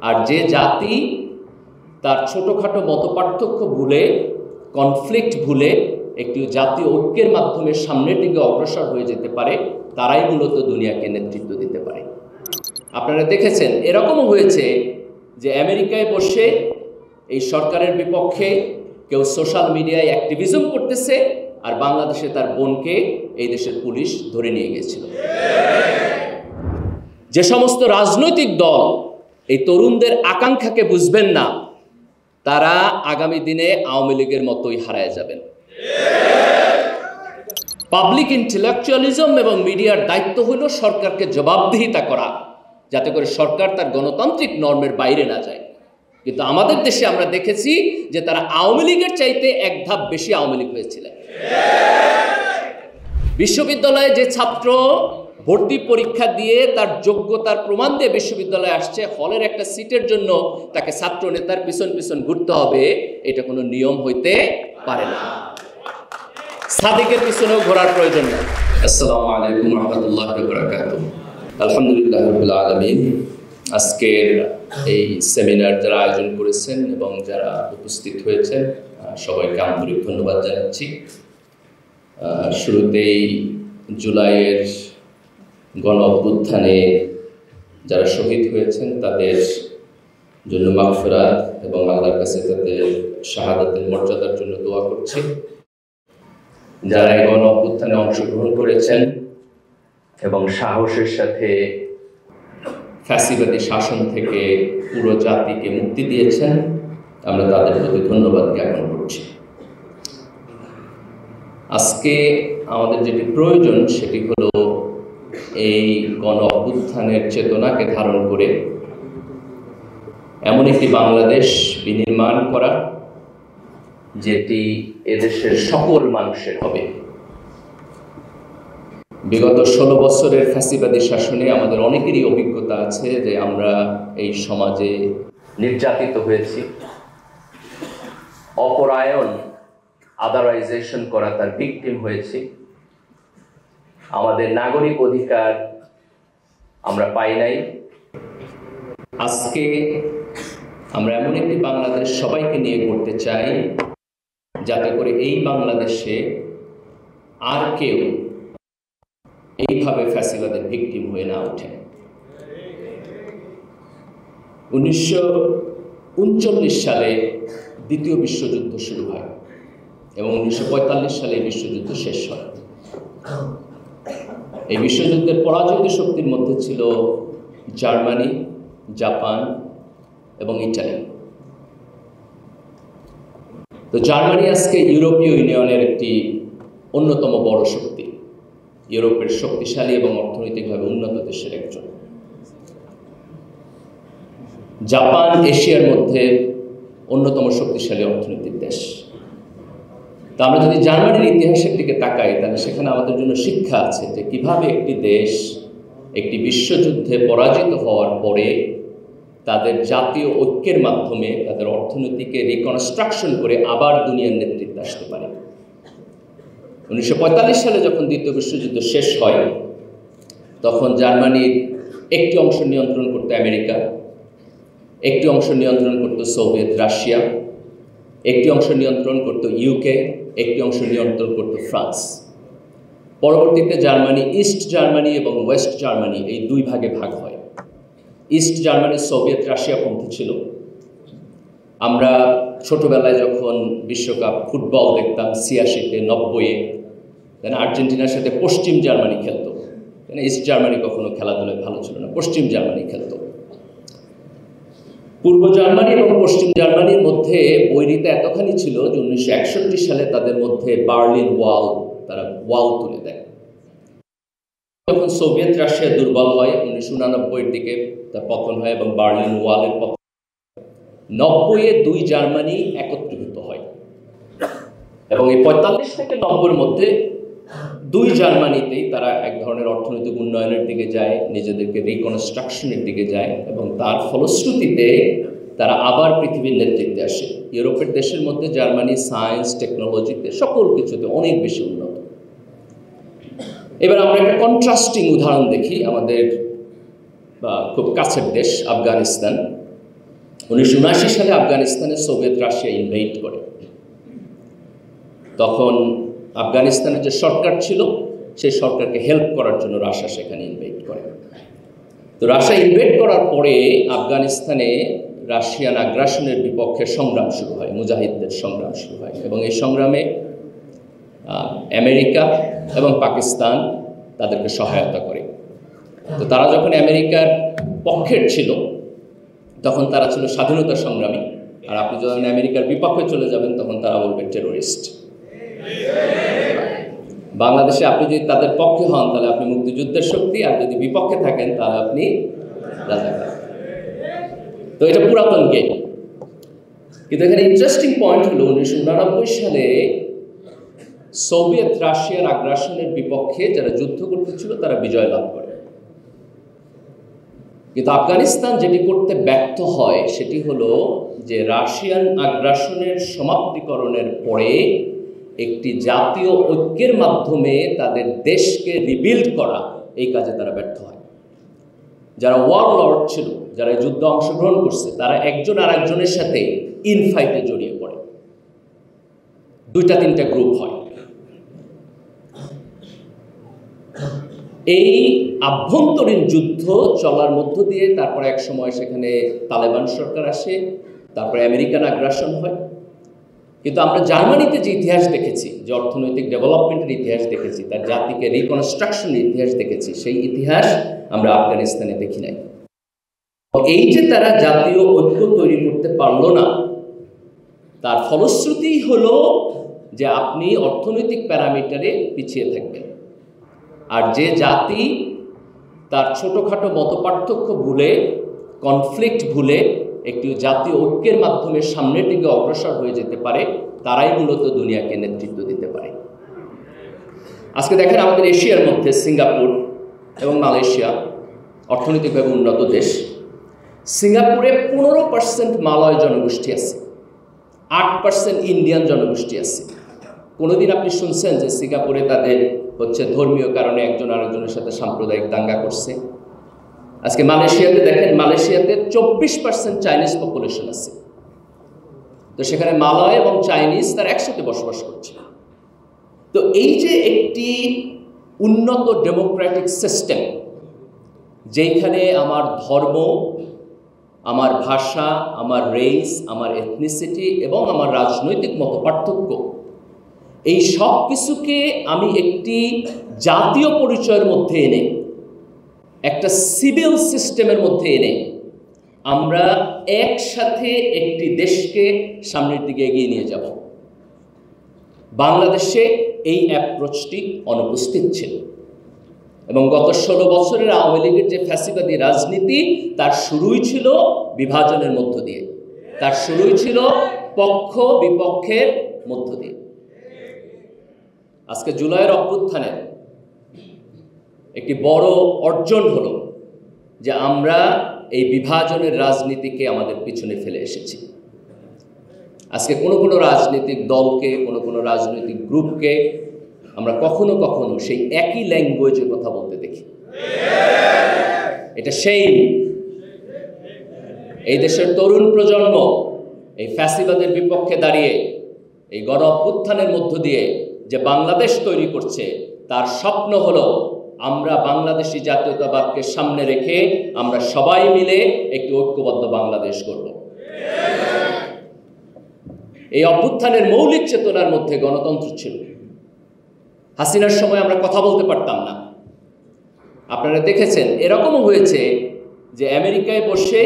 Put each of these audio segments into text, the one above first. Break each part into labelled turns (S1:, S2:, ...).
S1: আর যে জাতি তার ছোটোখাটো মতপার্থক্য ভুলে, কনফ্লিক্ট ভুলে একটি জাতীয় ঐক্যের মাধ্যমে সামনের দিকে অগ্রসর হয়ে যেতে পারে, তারাই মূলত দুনিয়াকে নেতৃত্ব দিতে পারে। আপনারা দেখেছেন এরকমও হয়েছে যে আমেরিকায় বসে এই সরকারের বিপক্ষে কেউ সোশ্যাল মিডিয়ায় অ্যাক্টিভিজম করতেছে, আর বাংলাদেশে তার বোনকে এই দেশের পুলিশ ধরে নিয়ে গিয়েছিল। যে সমস্ত রাজনৈতিক দল এই তরুণদের আকাঙ্ক্ষাকে বুঝবেন না, তারা আগামী দিনে আওয়ামী লীগের মতোই হারায় যাবেন। পাবলিক ইন্টেলেকচুয়ালিজম এবং মিডিয়ার দায়িত্ব হলো সরকারকে জবাবদিহিতা করা, যাতে করে সরকার তার গণতান্ত্রিক নর্মের বাইরে না যায়। কিন্তু আমাদের দেশে আমরা দেখেছি যে তারা আওয়ামী লীগের চাইতে এক ধাপ বেশি আওয়ামী লীগ হয়েছিলেন। বিশ্ববিদ্যালয়ে যে ছাত্র ভর্তি পরীক্ষা দিয়ে তার যোগ্যতার প্রমাণ দিয়ে বিশ্ববিদ্যালয়ে আসছে, হলের একটা সিটের জন্য তাকে ছাত্র নেতার পিছন পিছন ঘুরতে হবে, এটা কোনো নিয়ম হইতে পারে না। সাদিকের পিছনেও ঘোরার প্রয়োজন নেই। আসসালামু আলাইকুম ওয়া রাহমাতুল্লাহি ওয়া বারাকাতুহু। আলহামদুলিল্লাহি রাব্বিল আলামিন। আজকের এই সেমিনার যারা আয়োজন করেছেন এবং যারা উপস্থিত হয়েছেন সবাইকে আন্তরিক ধন্যবাদ জানাচ্ছি। শুরুতেই জুলাইয়ের গণ অভ্যুত্থানে যারা শহীদ হয়েছেন তাদের জন্য মাগফিরাত এবং আল্লাহর কাছে তাদের শাহাদাতের মর্যাদার জন্য দোয়া করছি। যারা এই গণ অভ্যুত্থানে অংশগ্রহণ করেছেন এবং সাহসের সাথে ফ্যাসিবাদী শাসন থেকে পুরো জাতিকে মুক্তি দিয়েছেন, আমরা তাদের প্রতি ধন্যবাদ জ্ঞাপন করছি। আজকে আমাদের যেটি প্রয়োজন সেটি হলো এই গণ অভ্যুত্থানের চেতনাকে ধারণ করে এমন একটি বাংলাদেশ বিনির্মাণ করা যেটি এদেশের সকল মানুষের হবে। বিগত 16 বছরের ফ্যাসিবাদী শাসনে আমাদের অনেকেরই অভিজ্ঞতা আছে যে আমরা এই সমাজে নির্যাতিত হয়েছি, অপরায়ণ আদারাইজেশন করা তার ভিকটিম হয়েছি। আমাদের নাগরিক অধিকার আমরা পাই নাই। আজকে আমরা এমন একটি বাংলাদেশ সবাইকে নিয়ে করতে চাই যাতে করে এই বাংলাদেশে আর কেউ এইভাবে ফ্যাসিবাদের ভিকটিম হয়ে না ওঠে। 1939 সালে দ্বিতীয় বিশ্বযুদ্ধ শুরু হয় এবং 1945 সালে এই বিশ্বযুদ্ধ শেষ হয়। এই বিশ্বযুদ্ধের পরাজিত শক্তির মধ্যে ছিল জার্মানি, জাপান এবং ইটালি। তো জার্মানি আজকে ইউরোপীয় ইউনিয়নের একটি অন্যতম বড় শক্তি, ইউরোপের শক্তিশালী এবং অর্থনৈতিকভাবে উন্নত দেশের একজন। জাপান এশিয়ার মধ্যে অন্যতম শক্তিশালী অর্থনৈতিক দেশ। তো আমরা যদি জার্মানির ইতিহাসের দিকে তাকাই তাহলে সেখানে আমাদের জন্য শিক্ষা আছে যে কিভাবে একটি দেশ একটি বিশ্বযুদ্ধে পরাজিত হওয়ার পরে তাদের জাতীয় ঐক্যের মাধ্যমে তাদের অর্থনীতিকে রিকনস্ট্রাকশন করে আবার দুনিয়ার নেতৃত্বে আসতে পারে। 1945 সালে যখন দ্বিতীয় বিশ্বযুদ্ধ শেষ হয় তখন জার্মানির একটি অংশ নিয়ন্ত্রণ করত আমেরিকা, একটি অংশ নিয়ন্ত্রণ করত সোভিয়েত রাশিয়া, একটি অংশ নিয়ন্ত্রণ করত ইউকে, একটি অংশ নিয়ন্ত্রণ করত ফ্রান্স। পরবর্তীতে জার্মানি ইস্ট জার্মানি এবং ওয়েস্ট জার্মানি এই দুই ভাগে ভাগ হয়। ইস্ট জার্মানি সোভিয়েত রাশিয়াপন্থী ছিল। আমরা ছোটবেলায় যখন বিশ্বকাপ ফুটবল দেখতাম 86-তে 90-এ, আর্জেন্টিনার সাথে পশ্চিম জার্মানি খেলতো। ইস্ট জার্মানি কখনো খেলাধুলায় ভালো ছিল না, পশ্চিম জার্মানি খেলতো। পূর্ব জার্মানি এবং পশ্চিম জার্মানির মধ্যে বৈরিতা এতখানি ছিল যে 1961 সালে তাদের মধ্যে বার্লিন ওয়াল, তারা ওয়াল তুলে দেয়। যখন সোভিয়েত রাশিয়া দুর্বল হয় 1989-এর দিকে তার পতন হয় এবং বার্লিন ওয়ালের পতন। 90-এ দুই জার্মানি একত্রীভূত হয় এবং এই 45 থেকে 90-এর মধ্যে দুই জার্মানিতেই তারা এক ধরনের অর্থনৈতিক উন্নয়নের দিকে যায়, নিজেদেরকে রিকনস্ট্রাকশনের দিকে যায় এবং তার ফলশ্রুতিতে তারা আবার পৃথিবীর নেতৃত্বে আসে। ইউরোপের দেশের মধ্যে জার্মানি সায়েন্স টেকনোলজিতে সকল কিছুতে অনেক বেশি উন্নত। এবার আমরা একটা কন্ট্রাস্টিং উদাহরণ দেখি আমাদের খুব কাছের দেশ আফগানিস্তান। 1979 সালে আফগানিস্তানে সোভিয়েত রাশিয়া ইনভেড করে। তখন আফগানিস্তানের যে সরকার ছিল সেই সরকারকে হেল্প করার জন্য রাশিয়া সেখানে ইনভেড করে। তো রাশিয়া ইনভেড করার পরে আফগানিস্তানে রাশিয়ান আগ্রাসনের বিপক্ষে সংগ্রাম শুরু হয়, মুজাহিদদের সংগ্রাম শুরু হয়, এবং এই সংগ্রামে আমেরিকা এবং পাকিস্তান তাদেরকে সহায়তা করে। তো তারা যখন আমেরিকার পক্ষের ছিল তখন তারা ছিল স্বাধীনতা সংগ্রামী, আর আপনি যখন আমেরিকার বিপক্ষে চলে যাবেন তখন তারা বলবে টেরোরিস্ট। বাংলাদেশে আপনি যদি তাদের পক্ষে হন তাহলে আপনি মুক্তিযুদ্ধের শক্তি, আর যদি বিপক্ষে থাকেন তাহলে আপনি রাজাকার। তো এটা পুরাতন গেম। কিন্তু এখানে ইন্টারেস্টিং পয়েন্ট হলো 1989 সালে সোভিয়েত রাশিয়ার আগ্রাসনের বিপক্ষে যারা যুদ্ধ করতেছিল তারা বিজয় লাভ করে। কিন্তু আফগানিস্তান যেটি করতে ব্যর্থ হয় সেটি হলো যে রাশিয়ান আগ্রাসনের সমাপ্তিকরণের পরে একটি জাতীয় ঐক্যের মাধ্যমে তাদের দেশকে রিবিল্ড করা, এই কাজে তারা ব্যর্থ হয়। যারা ওয়ারলর্ড ছিল, যারা যুদ্ধে অংশগ্রহণ করছে, তারা একজন আর একজনের সাথে ইনফাইটে জড়িয়ে পড়ে, 2-3টা গ্রুপ হয়। এই আভ্যন্তরীণ যুদ্ধ চলার মধ্য দিয়ে তারপরে এক সময় সেখানে তালেবান সরকার আসে, তারপরে আমেরিকান আগ্রাসন হয়। কিন্তু আমরা জার্মানিতে যে ইতিহাস দেখেছি, যে অর্থনৈতিক ডেভেলপমেন্টের ইতিহাস দেখেছি, তার জাতিকে রিকনস্ট্রাকশনের ইতিহাস দেখেছি, সেই ইতিহাস আমরা আফগানিস্তানে দেখি নাই। এই যে তারা জাতীয় ঐক্য তৈরি করতে পারল না, তার ফলশ্রুতি হলো যে আপনি অর্থনৈতিক প্যারামিটারে পিছিয়ে থাকবেন। আর যে জাতি তার ছোটোখাটো মতপার্থক্য ভুলে, কনফ্লিক্ট ভুলে একটি জাতীয় ঐক্যের মাধ্যমে সামনের দিকে অগ্রসর হয়ে যেতে পারে, তারাই মূলত দুনিয়াকে নেতৃত্ব দিতে পারে। আজকে দেখেন আমাদের এশিয়ার মধ্যে সিঙ্গাপুর এবং মালয়েশিয়া অর্থনৈতিকভাবে উন্নত দেশ। সিঙ্গাপুরে 15% মালয় জনগোষ্ঠী আছে, 8% ইন্ডিয়ান জনগোষ্ঠী আছে। কোনোদিন আপনি শুনছেন যে সিঙ্গাপুরে তাদের ধর্মীয় কারণে একজন আরেকজনের সাথে সাম্প্রদায়িক দাঙ্গা করছে? আজকে মালয়েশিয়াতে দেখেন, মালয়েশিয়াতে 24% চাইনিজ পপুলেশন আছে। তো সেখানে মালয় এবং চাইনিজ তারা একসাথে বসবাস করছে। তো এই যে একটি উন্নত ডেমোক্রেটিক সিস্টেম, যেখানে আমার ধর্ম, আমার ভাষা, আমার রেস, আমার এথনিসিটি এবং আমার রাজনৈতিক মতপার্থক্য, এই সব কিছুকে আমি একটি জাতীয় পরিচয়ের মধ্যে এনে, একটা সিভিল সিস্টেমের মধ্যে এনে আমরা একসাথে একটি দেশকে সামনের দিকে এগিয়ে নিয়ে যাব। বাংলাদেশে এই অ্যাপ্রোচটি অনুপস্থিত ছিল, এবং গত 16 বছরের আওয়ামী লীগের যে ফ্যাসিবাদী রাজনীতি, তার শুরুই ছিল বিভাজনের মধ্য দিয়ে, তার শুরুই ছিল পক্ষ বিপক্ষের মধ্য দিয়ে। আজকে জুলাইয়ের অভ্যুত্থানের একটি বড় অর্জন হলো যে আমরা এই বিভাজনের রাজনীতিকে আমাদের পিছনে ফেলে এসেছি। আজকে কোনো কোনো রাজনৈতিক দলকে, কোনো কোনো রাজনৈতিক গ্রুপকে আমরা কখনো কখনো সেই একই ল্যাঙ্গুয়েজে কথা বলতে দেখি। এটা সেই এই দেশের তরুণ প্রজন্ম এই ফ্যাসিবাদের বিপক্ষে দাঁড়িয়ে এই গণ অভ্যুত্থানের মধ্য দিয়ে যে বাংলাদেশ তৈরি করছে, তার স্বপ্ন হলো আমরা বাংলাদেশি জাতীয়তাবাদকে সামনে রেখে আমরা সবাই মিলে একটি ঐক্যবদ্ধ বাংলাদেশ করব। এই অভ্যুত্থানের মৌলিক চেতনার মধ্যে গণতন্ত্র ছিল। হাসিনার সময় আমরা কথা বলতে পারতাম না। আপনারা দেখেছেন এরকমও হয়েছে যে আমেরিকায় বসে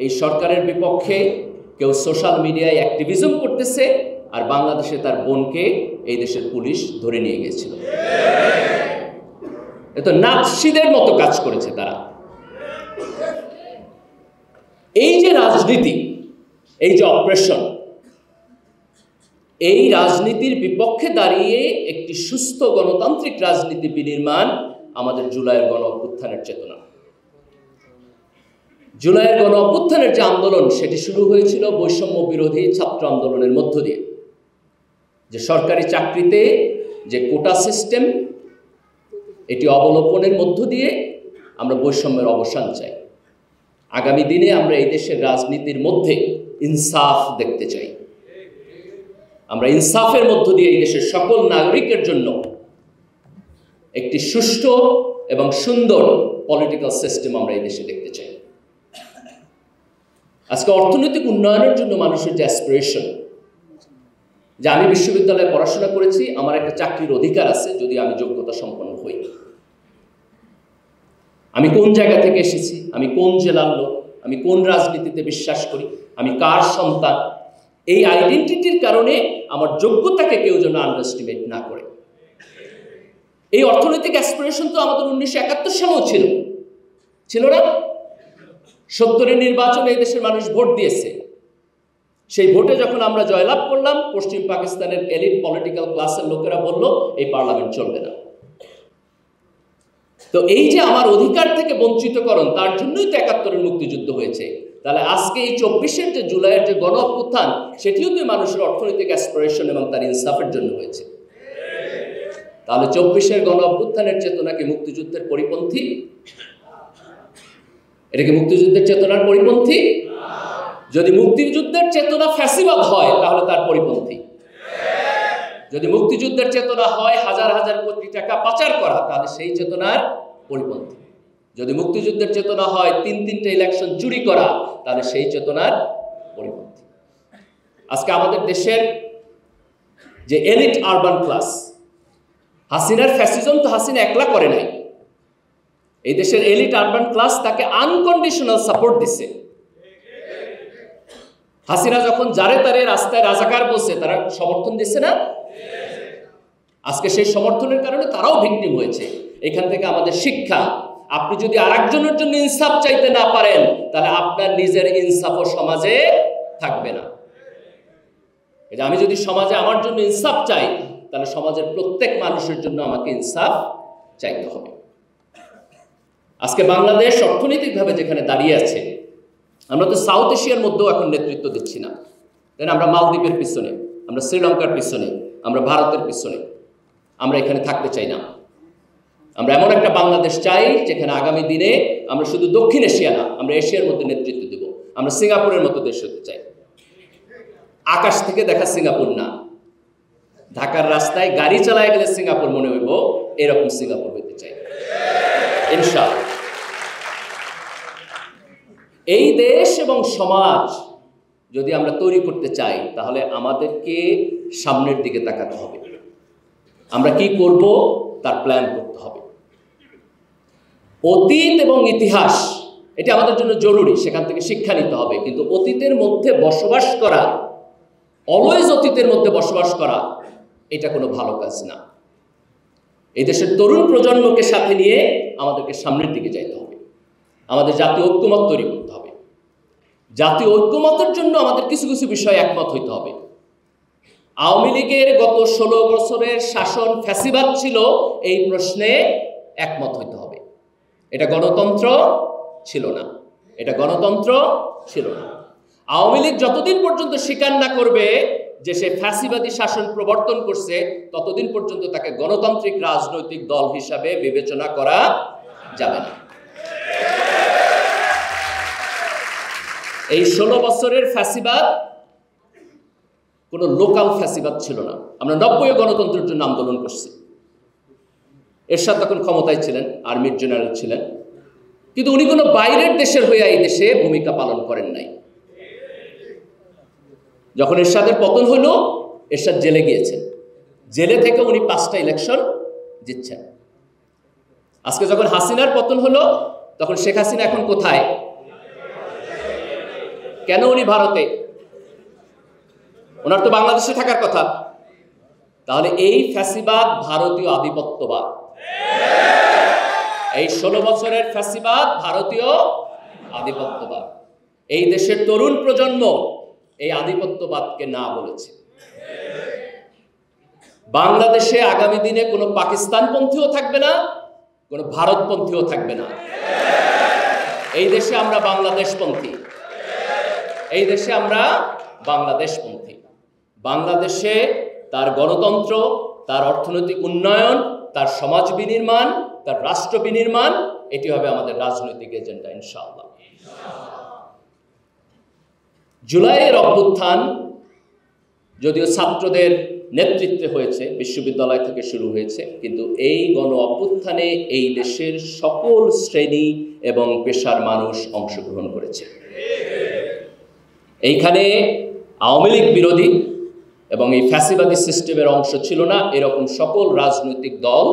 S1: এই সরকারের বিপক্ষে কেউ সোশ্যাল মিডিয়ায় অ্যাক্টিভিজম করতেছে, আর বাংলাদেশে তার বোনকে এই দেশের পুলিশ ধরে নিয়ে গিয়েছিল। এত নাৎসিদের মতো কাজ করেছে তারা। এই যে রাজনীতি, এই যে অপারেশন, এই রাজনীতির বিপক্ষে দাঁড়িয়ে একটি সুস্থ গণতান্ত্রিক রাজনীতি বিনির্মাণ আমাদের জুলাইয়ের গণ অভ্যুত্থানের চেতনা। জুলাইয়ের গণ অভ্যুত্থানের যে আন্দোলন, সেটি শুরু হয়েছিল বৈষম্য বিরোধী ছাত্র আন্দোলনের মধ্য দিয়ে, যে সরকারি চাকরিতে যে কোটা সিস্টেম, এটি অবলোপনের মধ্য দিয়ে আমরা বৈষম্যের অবসান চাই। আগামী দিনে আমরা এই দেশের রাজনীতির মধ্যে ইনসাফ দেখতে চাই। আমরা ইনসাফের মধ্য দিয়ে এই দেশের সকল নাগরিকের জন্য একটি সুষ্ঠু এবং সুন্দর পলিটিক্যাল সিস্টেম আমরা এই দেশে দেখতে চাই। আজকে অর্থনৈতিক উন্নয়নের জন্য মানুষের যে অ্যাসপিরেশন, যে আমি বিশ্ববিদ্যালয়ে পড়াশোনা করেছি, আমার একটা চাকরির অধিকার আছে যদি আমি যোগ্যতা সম্পন্ন হই, আমি কোন জায়গা থেকে এসেছি, আমি কোন জেলার লোক, আমি কোন রাজনীতিতে বিশ্বাস করি, আমি কার সন্তান, এই আইডেন্টিটির কারণে আমার যোগ্যতাকে কেউ যেন আন্ডারএস্টিমেট না করে। এই অর্থনৈতিক অ্যাসপিরেশন তো আমাদের 1971 সালেও ছিল না? 70-এর নির্বাচনে এই দেশের মানুষ ভোট দিয়েছে। সেই ভোটে যখন আমরা জয়লাভ করলাম, পশ্চিম পাকিস্তানের এলিট পলিটিক্যাল ক্লাসের লোকেরা বলল এই পার্লামেন্ট চলবে না। তো এই যে আমার অধিকার থেকে বঞ্চিতকরণ, তার জন্যই তো 71-এর মুক্তিযুদ্ধ হয়েছে। তাহলে আজকে এই 24-এর যে জুলাইয়ের যে গণ অভ্যুত্থান, সেটিও তো মানুষের অর্থনৈতিক অ্যাসপিরেশন এবং তার ইনসাফের জন্য হয়েছে। তাহলে 24-এর গণ অভ্যুত্থানের চেতনা কি মুক্তিযুদ্ধের পরিপন্থী? এটা কি মুক্তিযুদ্ধের চেতনার পরিপন্থী? যদি মুক্তিযুদ্ধের চেতনা ফ্যাসিবাদ হয় তাহলে তার পরিপন্থী। যদি মুক্তিযুদ্ধের চেতনা হয় হাজার হাজার কোটি টাকা পাচার করা, তাহলে সেই চেতনার পরিপন্থী। যদি মুক্তিযুদ্ধের চেতনা হয় 3-3টে ইলেকশন চুরি করা, তাহলে সেই চেতনার পরিপন্থী। আজকে আমাদের দেশের যে এলিট আরবান ক্লাস, হাসিনার ফ্যাসিজম তো হাসিনা একলা করে নাই। এই দেশের এলিট আরবান ক্লাস তাকে আনকন্ডিশনাল সাপোর্ট দিচ্ছে। হাসিনা যখন যারে তারে রাস্তায় রাজাকার বলছে, তারা সমর্থন দিচ্ছে না? আজকে সেই সমর্থনের কারণে তারাও ভিকটিম হয়েছে। এখান থেকে আমাদের শিক্ষা, আপনি যদি আরেকজনের জন্য ইনসাফ চাইতে না পারেন, তাহলে আপনার নিজের ইনসাফও সমাজে থাকবে না। আমি যদি সমাজে আমার জন্য ইনসাফ চাই, তাহলে সমাজের প্রত্যেক মানুষের জন্য আমাকে ইনসাফ চাইতে হবে। আজকে বাংলাদেশ অর্থনৈতিকভাবে যেখানে দাঁড়িয়ে আছে, আমরা তো সাউথ এশিয়ার মধ্যেও এখন নেতৃত্ব দিচ্ছি না। তাই না? আমরা মালদ্বীপের পিছনে, আমরা শ্রীলঙ্কার পিছনে, আমরা ভারতের পিছনে, আমরা এখানে থাকতে চাই না। আমরা এমন একটা বাংলাদেশ চাই যেখানে আগামী দিনে আমরা শুধু দক্ষিণ এশিয়া না, আমরা এশিয়ার মধ্যে নেতৃত্ব দেব। আমরা সিঙ্গাপুরের মতো দেশ হতে চাই। আকাশ থেকে দেখা সিঙ্গাপুর না, ঢাকার রাস্তায় গাড়ি চালায় গেলে সিঙ্গাপুর মনে হইব, এরকম সিঙ্গাপুর হইতে চাই ইনশাআল্লাহ। এই দেশ এবং সমাজ যদি আমরা তৈরি করতে চাই, তাহলে আমাদেরকে সামনের দিকে তাকাতে হবে। আমরা কি করব তার প্ল্যান করতে হবে। অতীত এবং ইতিহাস এটা আমাদের জন্য জরুরি, সেখান থেকে শিক্ষা নিতে হবে। কিন্তু অতীতের মধ্যে বসবাস করা, অলওয়েজ অতীতের মধ্যে বসবাস করা, এটা কোনো ভালো কাজ না। এই দেশের তরুণ প্রজন্মকে সাথে নিয়ে আমাদেরকে সামনের দিকে যাইতে হবে। আমাদের জাতীয় ঐক্যমত তৈরি করতে হবে। জাতীয় ঐক্যমতের জন্য আমাদের কিছু কিছু বিষয়ে একমত হইতে হবে। আওয়ামী লীগের গত 16 বছরের শাসন ফ্যাসিবাদ ছিল, এই প্রশ্নে একমত হইতে হবে। এটা গণতন্ত্র ছিল না, এটা গণতন্ত্র ছিল না। আওয়ামী লীগ যতদিন পর্যন্ত স্বীকার না করবে যে সে ফ্যাসিবাদী শাসন প্রবর্তন করছে, ততদিন পর্যন্ত তাকে গণতান্ত্রিক রাজনৈতিক দল হিসাবে বিবেচনা করা যাবে না। এই 16 বছরের ফ্যাসিবাদ কোনো লোকাল ফ্যাসিবাদ ছিল না। আমরা 90 গণতন্ত্রের জন্য আন্দোলন করছি। এরশাদ তখন ক্ষমতায় ছিলেন, আর্মির জেনারেল ছিলেন, কিন্তু উনি কোনো বাইরের দেশের হয়ে এই দেশে ভূমিকা পালন করেন নাই। যখন এরশাদের পতন হলো, এরশাদ জেলে গিয়েছেন, জেলে থেকে উনি 5টা ইলেকশন জিতছেন। আজকে যখন হাসিনার পতন হলো, তখন শেখ হাসিনা এখন কোথায়? কেন উনি ভারতে? ওনার তো বাংলাদেশে থাকার কথা। তাহলে এই ফ্যাসিবাদ ভারতীয় আধিপত্যবাদ। এই 16 বছরের ফ্যাসিবাদ ভারতীয় আধিপত্যবাদ। এই দেশের তরুণ প্রজন্ম এই আধিপত্যবাদকে না বলেছে। বাংলাদেশে আগামী দিনে কোনো পাকিস্তানপন্থীও থাকবে না, কোনো ভারতপন্থীও থাকবে না। এই দেশে আমরা বাংলাদেশপন্থী, এই দেশে আমরা বাংলাদেশপন্থী। বাংলাদেশে তার গণতন্ত্র, তার অর্থনৈতিক উন্নয়ন, তার সমাজ বিনির্মাণ, তার রাষ্ট্র বিনির্মাণ, এটি হবে আমাদের রাজনৈতিক এজেন্ডা ইনশাআল্লাহ। জুলাইয়ের অভ্যুত্থান যদিও ছাত্রদের নেতৃত্বে হয়েছে, বিশ্ববিদ্যালয় থেকে শুরু হয়েছে, কিন্তু এই গণ অভ্যুত্থানে এই দেশের সকল শ্রেণী এবং পেশার মানুষ অংশগ্রহণ করেছে। এইখানে আওয়ামী লীগ বিরোধী এবং এই ফ্যাসিবাদী সিস্টেমের অংশ ছিল না এরকম সকল রাজনৈতিক দল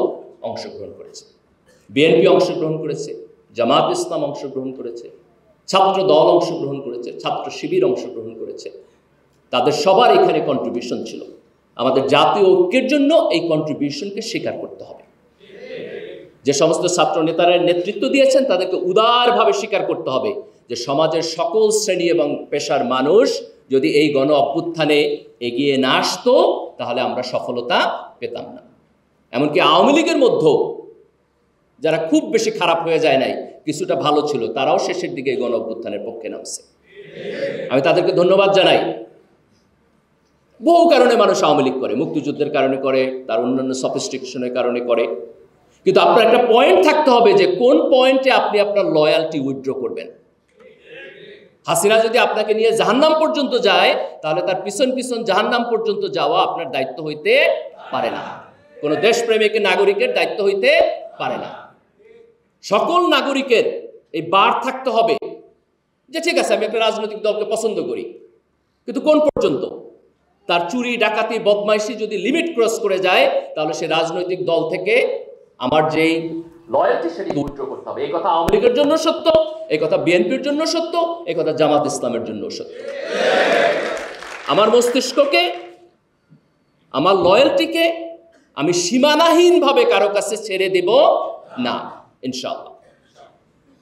S1: অংশগ্রহণ করেছে। বিএনপি অংশগ্রহণ করেছে, জামাত ইসলাম অংশগ্রহণ করেছে, ছাত্র দল অংশগ্রহণ করেছে, ছাত্র শিবির অংশগ্রহণ করেছে। তাদের সবার এখানে কন্ট্রিবিউশন ছিল। আমাদের জাতীয় ঐক্যের জন্য এই কন্ট্রিবিউশনকে স্বীকার করতে হবে। যে সমস্ত ছাত্র নেতারা নেতৃত্ব দিয়েছেন তাদেরকে উদারভাবে স্বীকার করতে হবে যে সমাজের সকল শ্রেণী এবং পেশার মানুষ যদি এই গণ অভ্যুত্থানে এগিয়ে না আসতো তাহলে আমরা সফলতা পেতাম না। এমনকি আওয়ামী লীগের মধ্যেও যারা খুব বেশি খারাপ হয়ে যায় নাই, কিছুটা ভালো ছিল, তারাও শেষের দিকে গণ অভ্যুত্থানের পক্ষে নামছে। আমি তাদেরকে ধন্যবাদ জানাই। বহু কারণে মানুষ আওয়ামী লীগ করে, মুক্তিযুদ্ধের কারণে করে, তার অন্যান্য সফিস্টিকেশনের কারণে করে, কিন্তু আপনার একটা পয়েন্ট থাকতে হবে যে কোন পয়েন্টে আপনি আপনার লয়ালটি উইথড্র করবেন। হাসিনা যদি আপনাকে নিয়ে জাহান্নাম পর্যন্ত যায় তাহলে তার পিছন পিছন জাহান্নাম পর্যন্ত যাওয়া আপনার দায়িত্ব হইতে পারে না, কোনো দেশপ্রেমিক নাগরিকের দায়িত্ব হইতে পারে না। সকল নাগরিকের এই বার থাকতে হবে যে ঠিক আছে আমি একটা রাজনৈতিক দলকে পছন্দ করি, কিন্তু কোন পর্যন্ত? তার চুরি ডাকাতি বদমাইশি যদি লিমিট ক্রস করে যায় তাহলে সে রাজনৈতিক দল থেকে আমার যেই লয়ালটি সেটি উইথড্র করতে হবে। এই কথা আওয়ামী লীগের জন্য সত্য, এই কথা বিএনপির জন্য সত্য, এই কথা জামাত ইসলামের জন্য সত্য। আমার মস্তিষ্ককে, আমার লয়ালটিকে আমি সীমানাহীনভাবে কারো কাছে ছেড়ে দেব না, ইনশাআল্লাহ।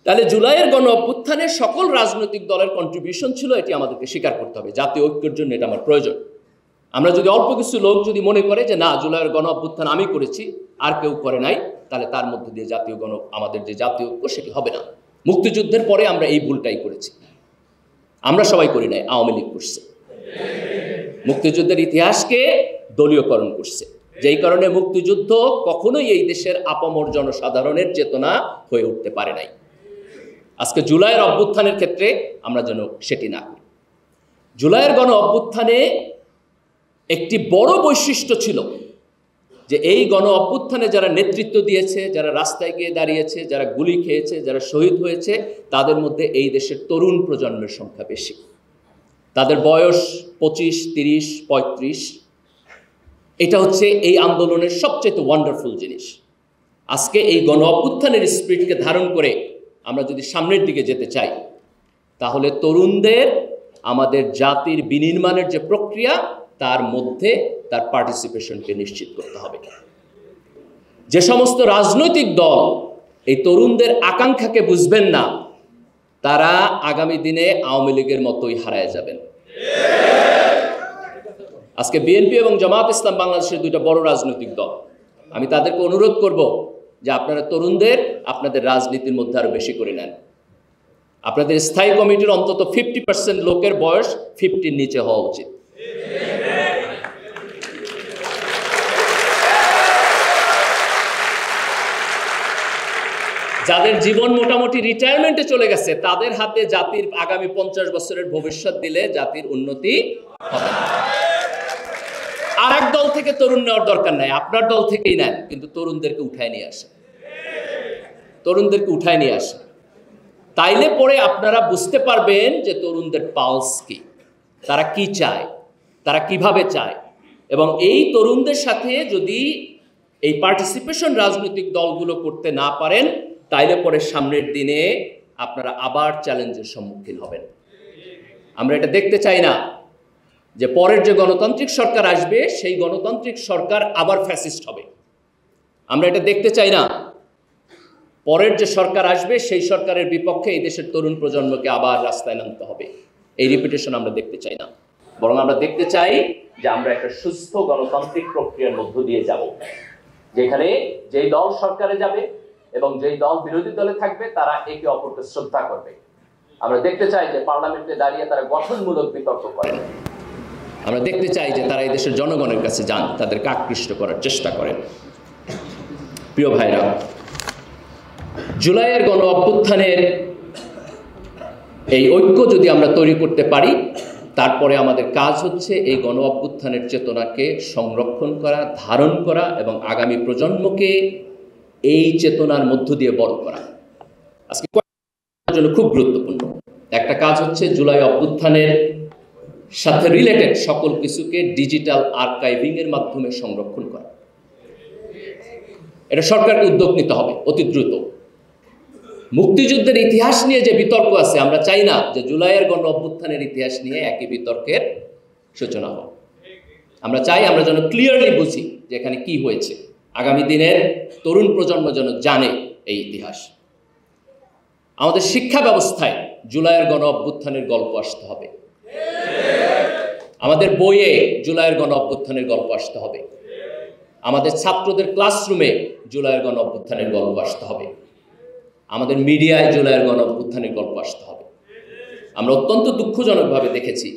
S1: তাহলে জুলাইয়ের গণ অভ্যুত্থানে সকল রাজনৈতিক দলের কন্ট্রিবিউশন ছিল, এটি আমাদেরকে স্বীকার করতে হবে। জাতীয় ঐক্যের জন্য এটা আমার প্রয়োজন। আমরা যদি অল্প কিছু লোক যদি মনে করে যে না জুলাইয়ের গণ অভ্যুত্থান আমি করেছি আর কেউ করে নাই, তাহলে তার মধ্যে দিয়ে আমাদের যে জাতীয় ঐক্য সেটি হবে না। মুক্তিযুদ্ধের পরে আমরা এই ভুলটাই করেছি। আমরা সবাই করি নাই, আওয়ামী লীগ করছে। মুক্তিযুদ্ধের ইতিহাসকে দলীয়করণ করছে, যেই কারণে মুক্তিযুদ্ধ কখনোই এই দেশের আপামর জনসাধারণের চেতনা হয়ে উঠতে পারে নাই। আজকে জুলাইয়ের অভ্যুত্থানের ক্ষেত্রে আমরা যেন সেটি না করি। জুলাইয়ের গণ অভ্যুত্থানে একটি বড় বৈশিষ্ট্য ছিল যে এই গণ অভ্যুত্থানে যারা নেতৃত্ব দিয়েছে, যারা রাস্তায় গিয়ে দাঁড়িয়েছে, যারা গুলি খেয়েছে, যারা শহীদ হয়েছে, তাদের মধ্যে এই দেশের তরুণ প্রজন্মের সংখ্যা বেশি। তাদের বয়স 25, 30, 35। এটা হচ্ছে এই আন্দোলনের সবচেয়ে ওয়ান্ডারফুল জিনিস। আজকে এই গণ অভ্যুত্থানের স্পিরিটকে ধারণ করে আমরা যদি সামনের দিকে যেতে চাই তাহলে তরুণদের আমাদের জাতির বিনির্মাণের যে প্রক্রিয়া তার মধ্যে তার পার্টিসিপেশনকে নিশ্চিত করতে হবে। যে সমস্ত রাজনৈতিক দল এই তরুণদের আকাঙ্ক্ষাকে বুঝবেন না তারা আগামী দিনে আওয়ামী লীগের মতোই হারায় যাবেন। আজকে বিএনপি এবং জামাত ইসলাম বাংলাদেশের দুইটা বড় রাজনৈতিক দল। আমি তাদেরকে অনুরোধ করব যে আপনারা তরুণদের আপনাদের রাজনীতির মধ্যে আরো বেশি করে নেন। আপনাদের স্থায়ী কমিটির অন্তত 50% লোকের বয়স 50-র নিচে হওয়া উচিত। যাদের জীবন মোটামুটি রিটায়ারমেন্টে চলে গেছে তাদের হাতে জাতির আগামী 50 বছরের ভবিষ্যৎ দিলে জাতির উন্নতি হবে। আর এক দল থেকে তরুণ নেওয়ার দরকার নাই, আপনার দল থেকেই নেন, কিন্তু তরুণদেরকে উঠায় নিয়ে আসে, তরুণদেরকে উঠায় নিয়ে আসে। তাইলে পরে আপনারা বুঝতে পারবেন যে তরুণদের পালস কি, তারা কি চায়, তারা কিভাবে চায়। এবং এই তরুণদের সাথে যদি এই পার্টিসিপেশন রাজনৈতিক দলগুলো করতে না পারেন তাইলে পরে সামনের দিনে আপনারা আবার চ্যালেঞ্জের সম্মুখীন হবেন। আমরা এটা দেখতে চাই না যে পরের যে গণতান্ত্রিক সরকার আসবে সেই গণতান্ত্রিক সরকার আবার ফ্যাসিস্ট হবে। আমরা এটা দেখতে চাই না পরের যে সরকার আসবে সেই সরকারের বিপক্ষে এই দেশের তরুণ প্রজন্মকে আবার রাস্তায় নামতে হবে। এই রিপিটেশন আমরা দেখতে চাই না, বরং আমরা দেখতে চাই যে আমরা একটা সুস্থ গণতান্ত্রিক প্রক্রিয়ার মধ্য দিয়ে যাব, যেখানে যেই দল সরকারে যাবে এবং যেই দল বিরোধী দলে থাকবে তারা একে অপরকে শ্রদ্ধা করবে। আমরা দেখতে চাই যে পার্লামেন্টে দাঁড়িয়ে তারা গঠনমূলক বিতর্ক করে। আমরা দেখতে চাই যে তারা এই দেশের জনগণের কাছে যান, তাদেরকে আকৃষ্ট করার চেষ্টা করেন। প্রিয় ভাইরা, জুলাইয়ের গণ অভ্যুত্থানের এই ঐক্য যদি আমরা তৈরি করতে পারি তারপরে আমাদের কাজ হচ্ছে এই গণ অভ্যুত্থানের চেতনাকে সংরক্ষণ করা, ধারণ করা এবং আগামী প্রজন্মকে এই চেতনার মধ্য দিয়ে বড় করা। আজকে জন্য খুব গুরুত্বপূর্ণ একটা কাজ হচ্ছে জুলাই অভ্যুত্থানের সাথে রিলেটেড সকল কিছুকে ডিজিটাল আর্কাইভিং এর মাধ্যমে সংরক্ষণ করা। এটা সরকারকে উদ্যোগ নিতে হবে অতি দ্রুত। মুক্তিযুদ্ধের ইতিহাস নিয়ে যে বিতর্ক আছে, আমরা চাই না যে জুলাইয়ের গণ অভ্যুত্থানের ইতিহাস নিয়ে একই বিতর্কের সূচনা হয়। আমরা চাই আমরা যেন ক্লিয়ারলি বুঝি যে এখানে কি হয়েছে, আগামী দিনের তরুণ প্রজন্ম যেন জানে এই ইতিহাস। আমাদের শিক্ষা ব্যবস্থায় জুলাইয়ের গণ অভ্যুত্থানের গল্প আসতে হবে, আমাদের বইয়ে জুলাইয়ের গণ অভ্যুত্থানের গল্প আসতে হবে, আমাদের ছাত্রদের ক্লাসরুমে জুলাইয়ের গণ অভ্যুত্থানের গল্প আসতে হবে, আমাদের মিডিয়ায় জুলাইয়ের গণ অভ্যুত্থানের গল্প আসতে হবে। আমরা অত্যন্ত দুঃখজনকভাবে দেখেছি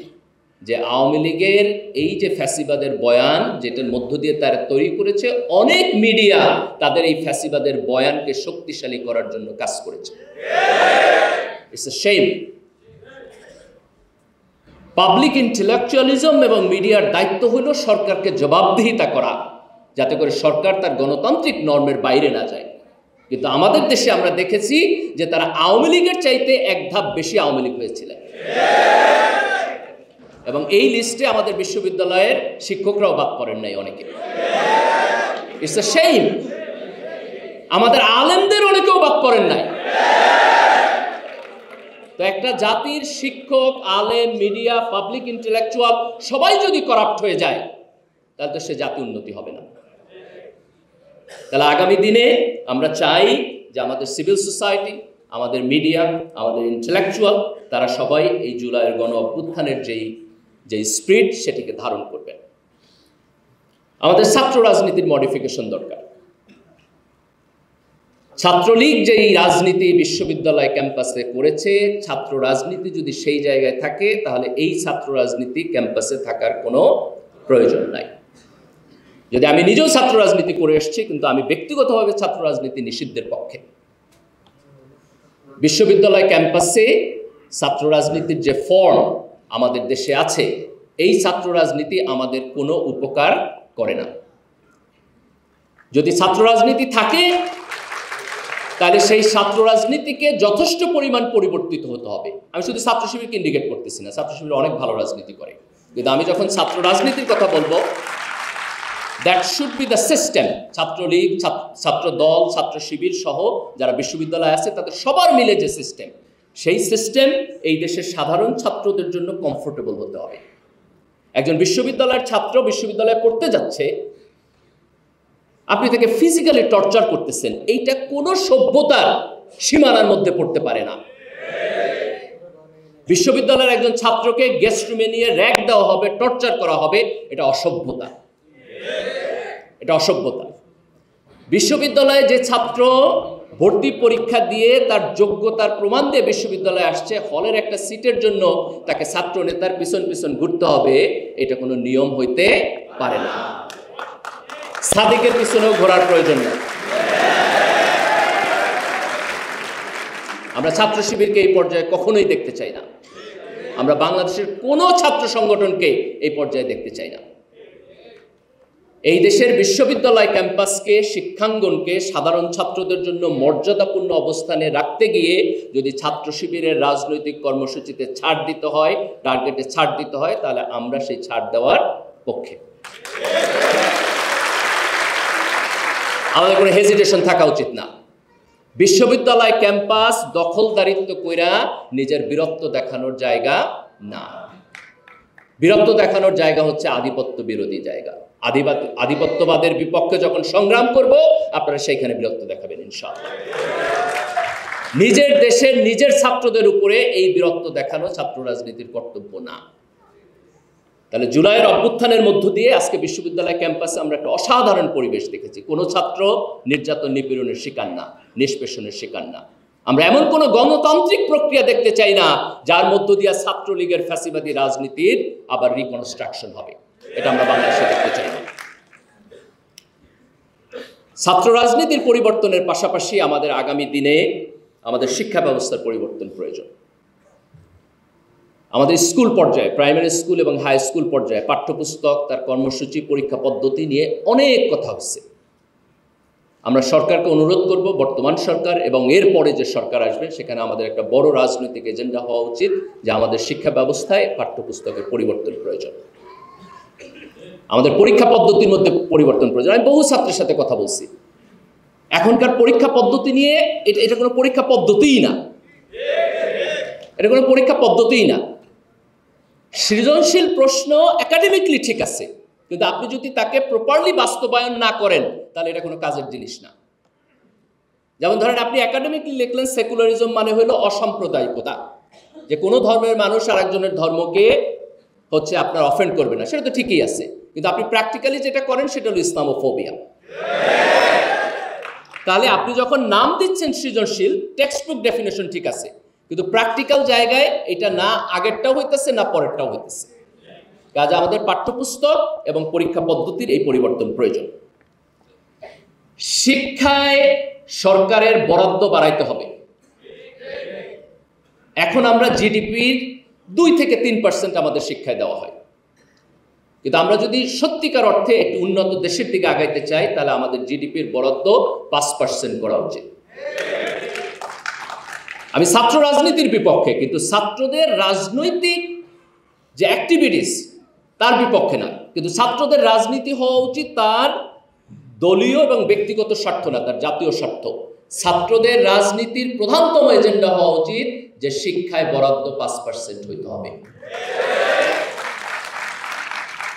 S1: যে আওয়ামী লীগের এই যে ফ্যাসিবাদের বয়ান, যেটার মধ্য দিয়ে তারা তৈরি করেছে, অনেক মিডিয়া তাদের এই ফ্যাসিবাদের বয়ানকে শক্তিশালী করার জন্য কাজ করেছে। It's a shame. Public intellectualism এবং মিডিয়ার দায়িত্ব হলো সরকারকে জবাবদিহিতা করা, যাতে করে সরকার তার গণতান্ত্রিক নর্মের বাইরে না যায়। কিন্তু আমাদের দেশে আমরা দেখেছি যে তারা আওয়ামী লীগের চাইতে এক ধাপ বেশি আওয়ামী লীগ হয়েছিলেন, এবং এই লিস্টে আমাদের বিশ্ববিদ্যালয়ের শিক্ষকরাও বাদ পড়েন নাই অনেকে। It's a shame. আমাদের আলেমদের অনেকেও বাদ পড়েন নাই। তো একটা জাতির শিক্ষক, আলেম, মিডিয়া, পাবলিক ইন্টেলেকচুয়াল সবাই যদি করাপ্ট হয়ে যায়, তাহলে তো সে জাতি উন্নতি হবে না। তাহলে আগামী দিনে আমরা চাই যে আমাদের সিভিল সোসাইটি, আমাদের মিডিয়া, আমাদের ইন্টেলেকচুয়াল, তারা সবাই এই জুলাইয়ের গণ অভ্যুত্থানের যেই স্পিরিট সেটিকে ধারণ করবেন। আমাদের ছাত্র রাজনীতির মডিফিকেশন দরকার। ছাত্রলীগ যেই রাজনীতি বিশ্ববিদ্যালয় ক্যাম্পাসে করেছে, ছাত্র রাজনীতি যদি সেই জায়গায় থাকে, তাহলে এই ছাত্র রাজনীতি ক্যাম্পাসে থাকার কোনো প্রয়োজন নাই। যদি আমি নিজেও ছাত্র রাজনীতি করে এসেছি, কিন্তু আমি ব্যক্তিগতভাবে ছাত্র রাজনীতি নিষিদ্ধের পক্ষে। বিশ্ববিদ্যালয় ক্যাম্পাসে ছাত্র রাজনীতির যে ফর্ম আমাদের দেশে আছে, এই ছাত্র রাজনীতি আমাদের কোনো উপকার করে না। যদি ছাত্র রাজনীতি থাকে, তাহলে সেই ছাত্র রাজনীতিকে যথেষ্ট পরিমাণ পরিবর্তিত হতে হবে। আমি শুধু ছাত্র শিবিরকে ইন্ডিকেট করতেছি না, ছাত্র শিবির অনেক ভালো রাজনীতি করে, কিন্তু আমি যখন ছাত্র রাজনীতির কথা বলবো, that should be the system. Chhatra League, ছাত্র দল, ছাত্র শিবির সহ যারা বিশ্ববিদ্যালয়ে আছে, তাদের সবার মিলে যে সিস্টেম, সেই সিস্টেম এই দেশের সাধারণ ছাত্রদের জন্য কমফোর্টেবল হতে হবে। একজন বিশ্ববিদ্যালয়ের ছাত্র বিশ্ববিদ্যালয়ে পড়তে যাচ্ছে, আপনি তাকে ফিজিক্যালি টর্চার করতেছেন, এইটা কোনো সভ্যতার সীমানার মধ্যে পড়তে পারে না। বিশ্ববিদ্যালয়ের একজন ছাত্রকে গেস্ট রুমে নিয়ে র‍্যাগ দেওয়া হবে, টর্চার করা হবে, এটা অসভ্যতা, এটা অসভ্যতা। বিশ্ববিদ্যালয়ে যে ছাত্র ভর্তি পরীক্ষা দিয়ে তার যোগ্যতার প্রমাণ দিয়ে বিশ্ববিদ্যালয়ে আসছে, হলের একটা সিটের জন্য তাকে ছাত্র নেতার পিছন পিছন ঘুরতে হবে, এটা কোনো নিয়ম হইতে পারে না। সাদিকের পিছনেও ঘোরার প্রয়োজন নেই। আমরা ছাত্র শিবিরকে এই পর্যায়ে কখনোই দেখতে চাই না। আমরা বাংলাদেশের কোনো ছাত্র সংগঠনকে এই পর্যায়ে দেখতে চাই না। এই দেশের বিশ্ববিদ্যালয় ক্যাম্পাসকে, শিক্ষাঙ্গনকে সাধারণ ছাত্রদের জন্য মর্যাদাপূর্ণ অবস্থানে রাখতে গিয়ে যদি ছাত্র শিবিরের রাজনৈতিক কর্মসূচিতে ছাড় দিতে হয়, টার্গেটে ছাড় দিতে হয়, তাহলে আমরা সেই ছাড় দেওয়ার পক্ষে। আমাদের কোনো হেজিটেশন থাকা উচিত না। বিশ্ববিদ্যালয় ক্যাম্পাস দখলদারিত্ব কইরা নিজের বীরত্ব দেখানোর জায়গা না। বীরত্ব দেখানোর জায়গা হচ্ছে আধিপত্য বিরোধী জায়গা। আধিপত্যবাদের বিপক্ষে যখন সংগ্রাম করব, আপনারা সেইখানে বীরত্ব দেখাবেন ইনশাআল্লাহ। নিজের দেশের নিজের ছাত্রদের উপরে এই বীরত্ব দেখানো ছাত্র রাজনীতির কর্তব্য না। তাহলে জুলাইয়ের অভ্যুত্থানের মধ্য দিয়ে আজকে বিশ্ববিদ্যালয় ক্যাম্পাসে আমরা একটা অসাধারণ পরিবেশ দেখেছি। কোনো ছাত্র নির্যাতন নিপীড়নের শিকার না, নিষ্পেষণের শিকার না। আমরা এমন কোনো গণতান্ত্রিক প্রক্রিয়া দেখতে চাই না যার মধ্য দিয়ে ছাত্রলীগের ফ্যাসিবাদী রাজনীতির আবার রিকনস্ট্রাকশন হবে। এটা আমরা বাংলাদেশে দেখতে চাই না। ছাত্র রাজনীতির পরিবর্তনের পাশাপাশি আমাদের আগামী দিনে আমাদের শিক্ষা ব্যবস্থার পরিবর্তন প্রয়োজন। আমাদের স্কুল পর্যায়ে, প্রাইমারি স্কুল এবং হাই স্কুল পর্যায়ে পাঠ্যপুস্তক, তার কর্মসূচি, পরীক্ষা পদ্ধতি নিয়ে অনেক কথা হচ্ছে। আমরা সরকারকে অনুরোধ করব, বর্তমান সরকার এবং এরপরে যে সরকার আসবে সেখানে আমাদের একটা বড় রাজনৈতিক এজেন্ডা হওয়া উচিত যে আমাদের শিক্ষা ব্যবস্থায় পাঠ্যপুস্তকের পরিবর্তন প্রয়োজন, আমাদের পরীক্ষা পদ্ধতির মধ্যে পরিবর্তন প্রয়োজন। আমি বহু ছাত্রের সাথে কথা বলছি, এখনকার পরীক্ষা পদ্ধতি নিয়ে এটা কোনো পরীক্ষা পদ্ধতিই না, এটা কোনো পরীক্ষা পদ্ধতিই না। সৃজনশীল প্রশ্ন একাডেমিকলি ঠিক আছে, কিন্তু আপনি যদি তাকে প্রপারলি বাস্তবায়ন না করেন তাহলে এটা কোনো কাজের জিনিস না। যেমন ধরেন আপনি একাডেমিকলি লিখলেন সেকুলারিজম মানে হলো অসাম্প্রদায়িকতা, যে কোনো ধর্মের মানুষ আরেকজনের ধর্মকে হচ্ছে আপনার অফেন্ড করবে না, সেটা তো ঠিকই আছে, কিন্তু আপনি প্র্যাকটিক্যালি যেটা করেন সেটা হলো ইসলামোফোবিয়া। তাহলে আপনি যখন নাম দিচ্ছেন সৃজনশীল, টেক্সট বুক ডেফিনেশন ঠিক আছে, কিন্তু প্র্যাকটিক্যাল জায়গায় এটা না আগেরটাও হইতেছে না পরেরটাও হইতেছে। কাজে আমাদের পাঠ্যপুস্তক এবং পরীক্ষা পদ্ধতির এই পরিবর্তন প্রয়োজন। শিক্ষায় সরকারের বরাদ্দ বাড়াইতে হবে। এখন আমরা জিডিপির 2 থেকে 3% আমাদের শিক্ষায় দেওয়া হয়, কিন্তু আমরা যদি সত্যিকার অর্থে একটি উন্নত দেশের দিকে আগাইতে চাই তাহলে আমাদের জিডিপির বরাদ্দ 5% করা উচিত। আমি ছাত্র রাজনীতির বিপক্ষে, কিন্তু ছাত্রদের রাজনৈতিক যে অ্যাক্টিভিটিস তার বিপক্ষে না, কিন্তু ছাত্রদের রাজনীতি হওয়া উচিত তার দলীয় এবং ব্যক্তিগত স্বার্থ না, তার জাতীয় স্বার্থ। ছাত্রদের রাজনীতির প্রধানতম এজেন্ডা হওয়া উচিত যে শিক্ষায় বরাদ্দ 5% হইতে হবে।